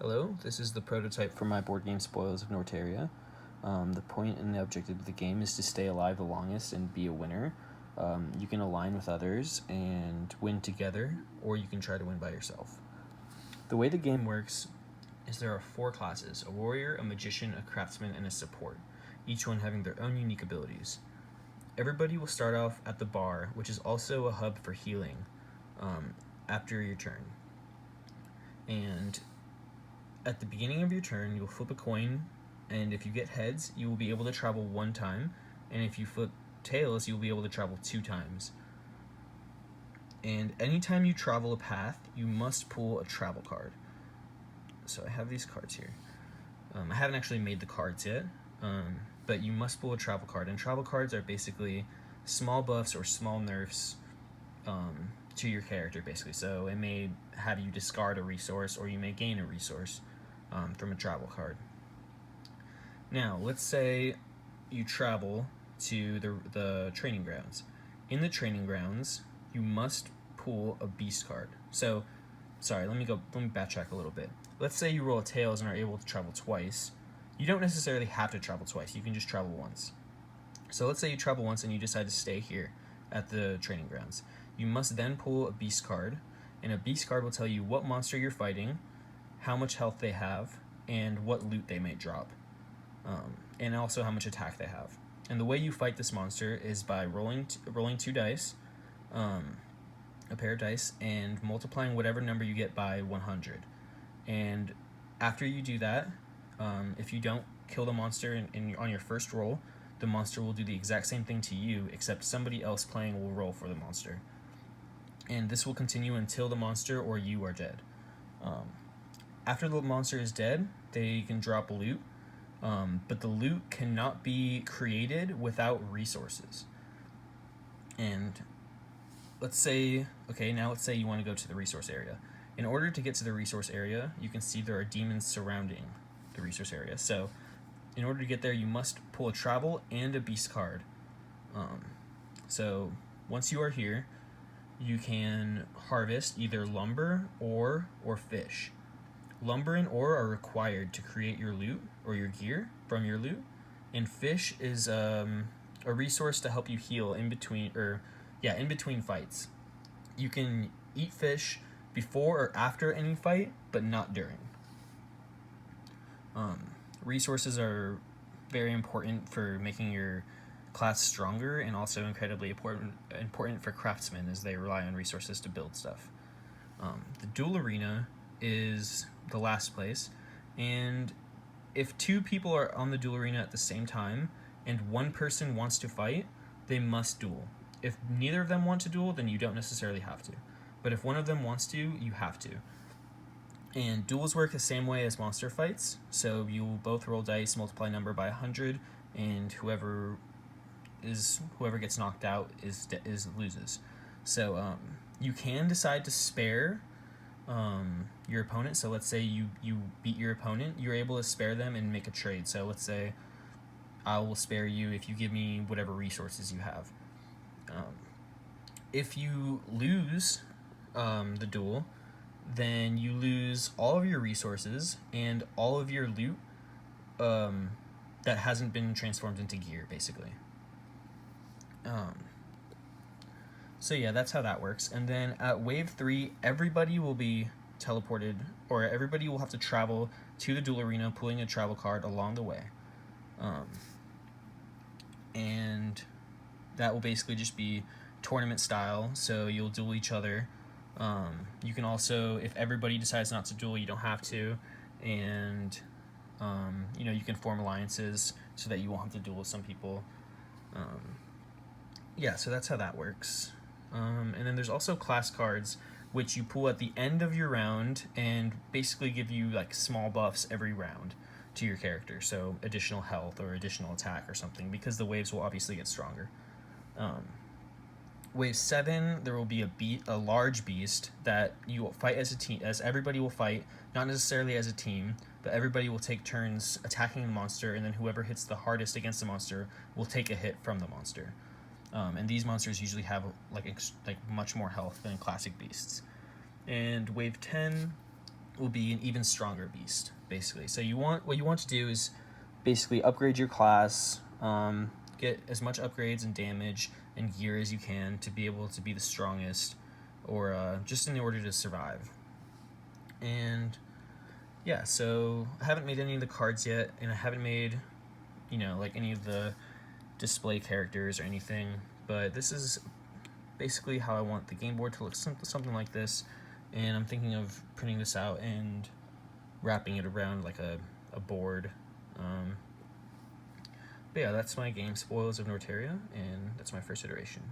Hello, this is the prototype for my board game Spoils of Norterria. The point and the objective of the game is to stay alive the longest and be a winner. You can align with others and win together, or you can try to win by yourself. The way the game works is there are 4 classes: a warrior, a magician, a craftsman, and a support, each one having their own unique abilities. Everybody will start off at the bar, which is also a hub for healing, after your turn. And at the beginning of your turn, you'll flip a coin, and if you get heads, you will be able to travel 1 time, and if you flip tails, you'll be able to travel 2 times. And anytime you travel a path, you must pull a travel card. So I have these cards here. I haven't actually made the cards yet, but you must pull a travel card, and travel cards are basically small buffs or small nerfs to your character, basically. So it may have you discard a resource, or you may gain a resource from a travel card. Now, let's say you travel to the training grounds. In the training grounds, you must pull a beast card. So, sorry, let me backtrack a little bit. Let's say you roll a tails and are able to travel twice. You don't necessarily have to travel twice. You can just travel once. So let's say you travel once and you decide to stay here at the training grounds. You must then pull a beast card, and a beast card will tell you what monster you're fighting, how much health they have, and what loot they may drop, and also how much attack they have. And the way you fight this monster is by rolling 2 dice, a pair of dice, and multiplying whatever number you get by 100. And after you do that, if you don't kill the monster on your first roll, the monster will do the exact same thing to you, except somebody else playing will roll for the monster. And this will continue until the monster or you are dead. After the monster is dead, they can drop loot, but the loot cannot be created without resources. And let's say you want to go to the resource area. In order to get to the resource area, you can see there are demons surrounding the resource area. So in order to get there, you must pull a travel and a beast card. So once you are here, you can harvest either lumber or fish. Lumber and ore are required to create your loot or your gear from your loot, and fish is a resource to help you heal in between fights. You can eat fish before or after any fight, but not during. Resources are very important for making your class stronger, and also incredibly important for craftsmen, as they rely on resources to build stuff. The duel arena is the last place, and if 2 people are on the duel arena at the same time and one person wants to fight, they must duel. If neither of them want to duel, then you don't necessarily have to, but if one of them wants to, you have to. And duels work the same way as monster fights, so you will both roll dice, multiply number by 100, and whoever gets knocked out loses. So you can decide to spare your opponent. So let's say you beat your opponent, you're able to spare them and make a trade. So let's say I will spare you if you give me whatever resources you have. If you lose the duel, then you lose all of your resources and all of your loot that hasn't been transformed into gear, basically. So yeah, that's how that works. And then at wave 3, everybody will be teleported, or everybody will have to travel to the duel arena, pulling a travel card along the way. And that will basically just be tournament style, so you'll duel each other. You can also, if everybody decides not to duel, you don't have to, and you can form alliances so that you won't have to duel with some people. Yeah, so that's how that works. And then there's also class cards, which you pull at the end of your round and basically give you like small buffs every round to your character, so additional health or additional attack or something, because the waves will obviously get stronger. Wave 7, there will be a large beast that you will fight as a team, as everybody will fight, not necessarily as a team, but everybody will take turns attacking the monster, and then whoever hits the hardest against the monster will take a hit from the monster. And these monsters usually have like much more health than classic beasts. And wave 10 will be an even stronger beast, basically. So what you want to do is basically upgrade your class, get as much upgrades and damage and gear as you can to be able to be the strongest, or just in order to survive. And yeah, so I haven't made any of the cards yet, and I haven't made, like any of the display characters or anything, but this is basically how I want the game board to look, something like this. And I'm thinking of printing this out and wrapping it around like a board. But yeah, that's my game, Spoils of Norterria, and that's my first iteration.